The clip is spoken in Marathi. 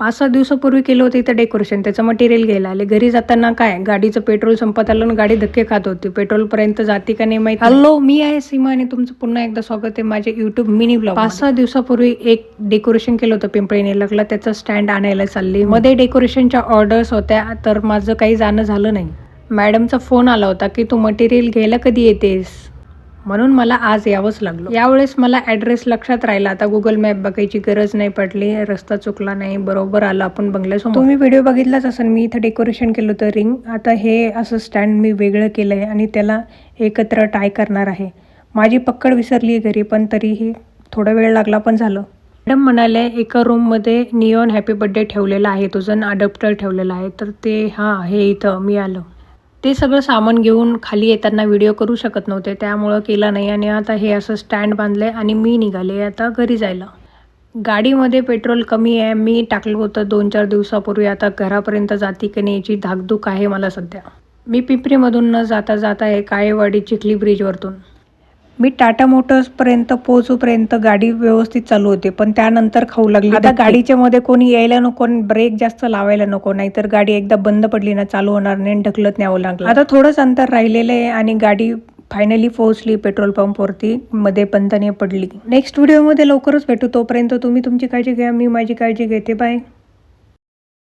5-6 दिवसापूर्वी केलं होतं इथं डेकोरेशन. त्याचं मटेरियल घ्यायला आले. घरी जाताना काय गाडीचं पेट्रोल संपत आलं आणि गाडी धक्के खात होती. पेट्रोलपर्यंत जाते का नाही माहिती. हॅलो, मी आहे सीमा आणि तुमचं पुन्हा एकदा स्वागत आहे माझ्या यूट्यूब मिनी ब्लॉग. 5-6 दिवसापूर्वी एक डेकोरेशन केलं होतं पिंपळी निलखला. त्याचं स्टँड आणायला चालली. मध्ये डेकोरेशनच्या ऑर्डर्स होत्या तर माझं काही जाणं झालं नाही. मॅडमचा फोन आला होता की तू मटेरियल घ्यायला कधी येतेस, म्हणून मला आज यावंच लागलं. यावेळेस मला ॲड्रेस लक्षात राहिला. आता गुगल मॅप बघायची गरज नाही पडली. रस्ता चुकला नाही, बरोबर आला आपण बंगल्यासमोर. तुम्ही व्हिडिओ बघितलाच असेल, मी इथं डेकोरेशन केलं होतं रिंग. आता हे असं स्टँड मी वेगळं केलं आहे आणि त्याला एकत्र टाय करणार आहे. माझी पक्कड विसरली आहे घरी, पण तरीही थोडा वेळ लागला पण झालं. मॅडम म्हणाले एका रूममध्ये निऑन हॅपी बर्थडे ठेवलेला आहे, तुझं अडॅप्टर ठेवलेलं आहे. तर ते हे इथं मी आलं. ते सगळं सामान घेऊन खाली येताना व्हिडिओ करू शकत नव्हते, त्यामुळं केला नाही. आणि आता हे असं स्टँड बांधलं आहे आणि मी निघाले आता घरी जायला. गाडीमध्ये पेट्रोल कमी आहे. मी टाकलं होतं 2-4 दिवसापूर्वी. आता घरापर्यंत जाती की नाही याची धाकधूक आहे मला सध्या. मी पिंपरीमधून न जाता आहे काळेवाडी चिखली ब्रिजवरतून. मी टाटा मोटर्सपर्यंत पोहोचूपर्यंत गाडी व्यवस्थित चालू होती, पण त्यानंतर खाऊ लागली. आता गाडीच्या मध्ये कोणी यायला नको, ब्रेक जास्त लावायला नको, नाहीतर गाडी एकदा बंद पडली ना चालू होणार नाही, ढकलत न्यावं लागलं. आता थोडंच अंतर राहिलेलं आहे आणि गाडी फायनली पोहोचली पेट्रोल पंपवरती. मध्ये बंद नाही पडली. नेक्स्ट व्हिडिओमध्ये लवकरच भेटू. तोपर्यंत तुम्ही तुमची काळजी घ्या, मी माझी काळजी घेते. बाय.